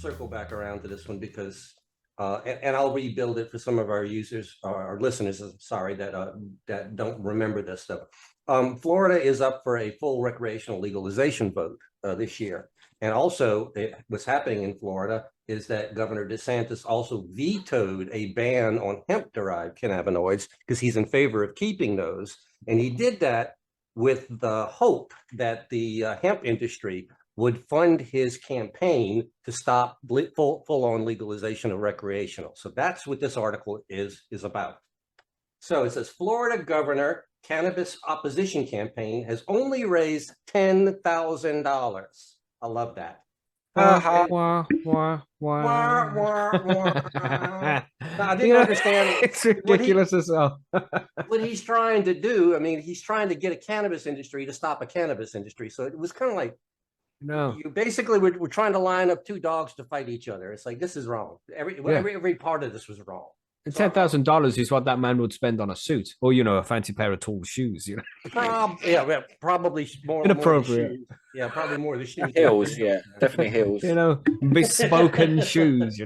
circle back around to this one because, and I'll rebuild it for some of our users, our listeners, sorry, that don't remember this stuff. Florida is up for a full recreational legalization vote this year. And also what's happening in Florida is that Governor DeSantis also vetoed a ban on hemp-derived cannabinoids because he's in favor of keeping those. And he did that with the hope that the hemp industry would fund his campaign to stop full-on legalization of recreational. So that's what this article is about. So it says, Florida governor cannabis opposition campaign has only raised $10,000. I love that. I didn't understand. It's ridiculous as well. What he's trying to do, I mean, he's trying to get a cannabis industry to stop a cannabis industry. So it was kind of like, you basically we're trying to line up two dogs to fight each other. It's like, this is wrong. Every part of this was wrong. And $10,000 is what that man would spend on a suit, or a fancy pair of tall shoes. Probably more inappropriate. More yeah, probably more the shoes. Heels, yeah, definitely heels. Bespoken shoes.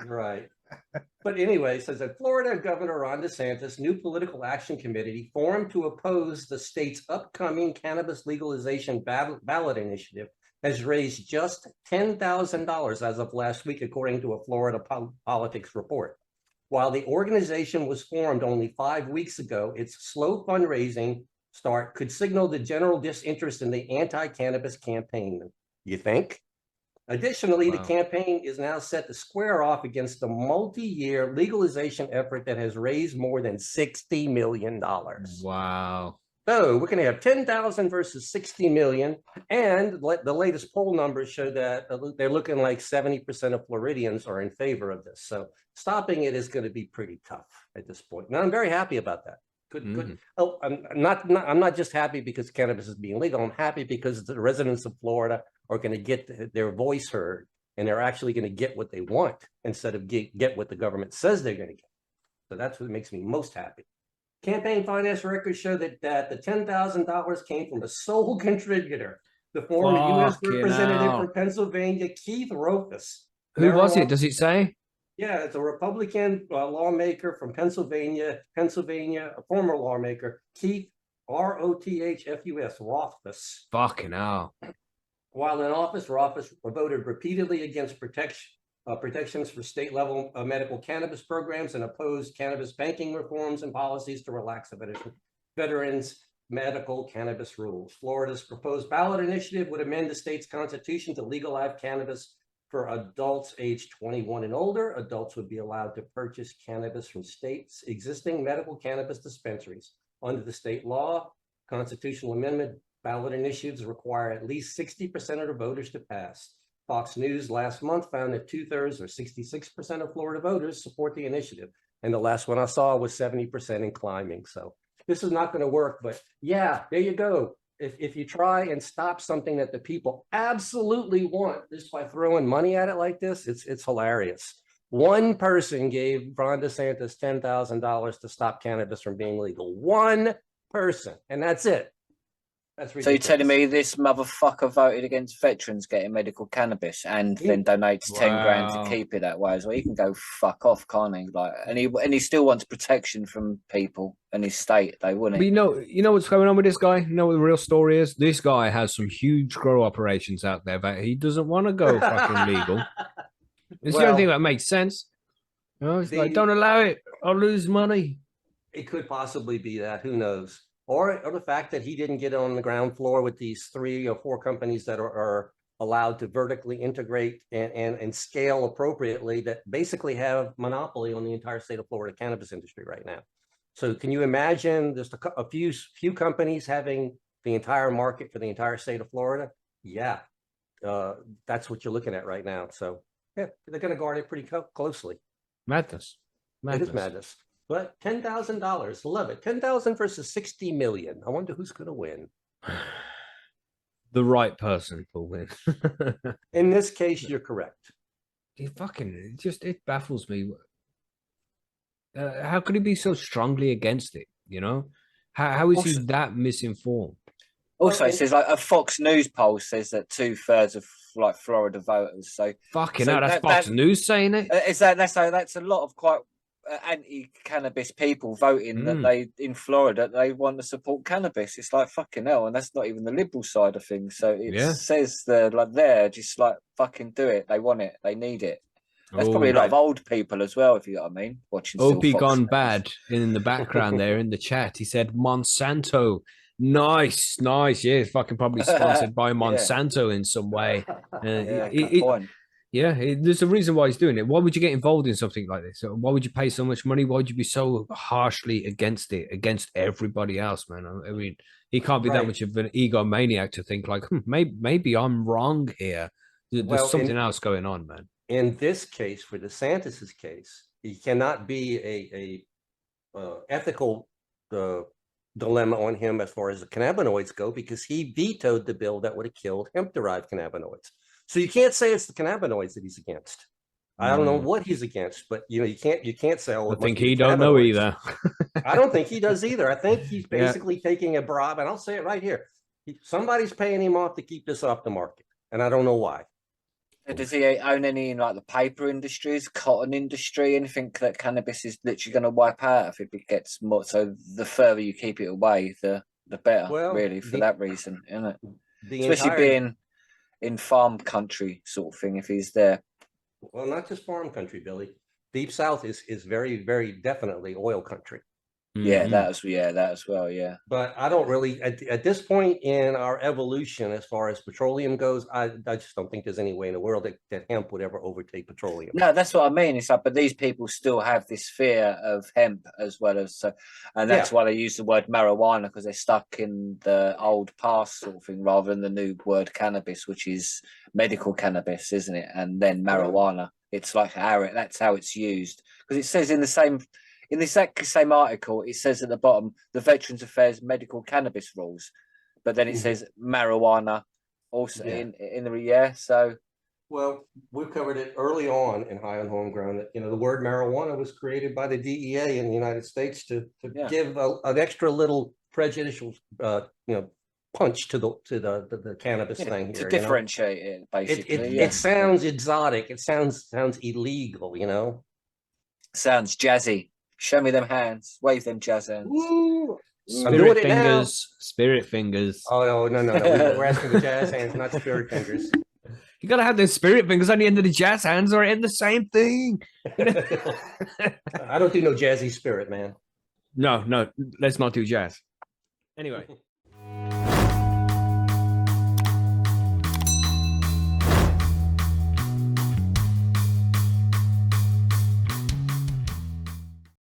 Right. But anyway, it says that Florida Governor Ron DeSantis' new political action committee formed to oppose the state's upcoming cannabis legalization ballot initiative has raised just $10,000 as of last week, according to a Florida politics report. While the organization was formed only 5 weeks ago, its slow fundraising start could signal the general disinterest in the anti-cannabis campaign. You think? Additionally, the campaign is now set to square off against the multi-year legalization effort that has raised more than $60 million. Wow. So we're going to have 10,000 versus 60 million. And the latest poll numbers show that they're looking like 70% of Floridians are in favor of this. So stopping it is going to be pretty tough at this point. And I'm very happy about that. Good. Oh, I'm not just happy because cannabis is being legal. I'm happy because the residents of Florida are going to get their voice heard, and they're actually going to get what they want instead of get what the government says they're going to get. So that's what makes me most happy. Campaign finance records show that the $10,000 came from a sole contributor, the former U.S. representative from Pennsylvania, Keith Rofus. Who was it? Does it say? Yeah, it's a Republican lawmaker from Pennsylvania, a former lawmaker, Keith R-O-T-H-F-U-S, Rothfuss. Fucking hell. While in office, Rothfuss voted repeatedly against protections for state-level medical cannabis programs and opposed cannabis banking reforms and policies to relax veterans' medical cannabis rules. Florida's proposed ballot initiative would amend the state's constitution to legalize cannabis for adults aged 21 and older. Adults would be allowed to purchase cannabis from states' existing medical cannabis dispensaries. Under the state law, constitutional amendment ballot initiatives require at least 60% of the voters to pass. Fox News last month found that 2/3 or 66% of Florida voters support the initiative. And the last one I saw was 70% and climbing. So this is not going to work, but yeah, there you go. If you try and stop something that the people absolutely want just by throwing money at it like this, it's hilarious. One person gave Ron DeSantis $10,000 to stop cannabis from being legal. One person, and that's it. That's ridiculous. So you're telling me this motherfucker voted against veterans getting medical cannabis and then donates 10 grand to keep it that way as well? He can go fuck off, can't he? Like, and he still wants protection from people in his state, though, wouldn't he? But you know what's going on with this guy? You know what the real story is? This guy has some huge grow operations out there that he doesn't want to go fucking legal. It's the only thing that makes sense. It's like, don't allow it. I'll lose money. It could possibly be that. Who knows? Or the fact that he didn't get on the ground floor with these 3 or 4 companies that are allowed to vertically integrate and scale appropriately that basically have monopoly on the entire state of Florida cannabis industry right now. So can you imagine just a few companies having the entire market for the entire state of Florida? Yeah, that's what you're looking at right now. So yeah, they're going to guard it pretty closely. Madness. It is madness. But $10,000, love it. 10,000 versus 60 million. I wonder who's going to win. The right person will win. In this case, you're correct. It baffles me. How could he be so strongly against it? How is he that misinformed? Also, Well, it says like a Fox News poll says that 2/3 of like Florida voters. Fucking So hell, that's Fox News saying it. that's a lot of quite anti-cannabis people voting that they in Florida they want to support cannabis. It's like fucking hell, and that's not even the liberal side of things. So it Yeah. says they're just like fucking do it. They want it. They need it. That's probably a lot of old people as well, if you know what I mean. Watching still Opie Fox gone News. bad in the background there in the chat. He said Monsanto. Nice. Yeah, it's fucking probably sponsored by Monsanto in some way. Yeah, good point. There's a reason why he's doing it. Why would you get involved in something like this? Why would you pay so much money? Why would you be so harshly against it, against everybody else, man? I mean, he can't be that much of an egomaniac to think like, maybe I'm wrong here. There's something else going on, man. In this case, for DeSantis's case, he cannot be a ethical dilemma on him as far as the cannabinoids go, because he vetoed the bill that would have killed hemp-derived cannabinoids. So you can't say it's the cannabinoids that he's against. I don't know what he's against, but you can't say, oh, I think he don't know either. I don't think he does either. I think he's basically taking a bribe, and I'll say it right here. Somebody's paying him off to keep this off the market, and I don't know why. Does he own any in like the paper industries, cotton industry, anything that cannabis is literally going to wipe out if it gets more? So the further you keep it away, the better, really, for that reason, isn't it? Especially being in farm country sort of thing, if he's there. Well, not just farm country, Billy. Deep South is very, very definitely oil country. Yeah, that as well. Yeah. But I don't really, at this point in our evolution, as far as petroleum goes, I just don't think there's any way in the world that hemp would ever overtake petroleum. No, that's what I mean. It's like, but these people still have this fear of hemp as well as, and that's why they use the word marijuana, because they're stuck in the old past sort of thing rather than the new word cannabis, which is medical cannabis, isn't it? And then marijuana. It's like that's how it's used, because it says in the exact same article, it says at the bottom, the Veterans Affairs medical cannabis rules, but then it says marijuana also in the so. Well, we've covered it early on in High on Homegrown that, the word marijuana was created by the DEA in the United States to give an extra little prejudicial, punch to the cannabis thing here. To differentiate it, basically. It sounds exotic. It sounds illegal, Sounds jazzy. Show me them hands. Wave them jazz hands. Ooh, spirit fingers. Spirit fingers. Oh, no. We're asking for jazz hands, not spirit fingers. You gotta have the spirit fingers on the end of the jazz hands, or in the same thing. I don't do no jazzy spirit, man. No, let's not do jazz. Anyway.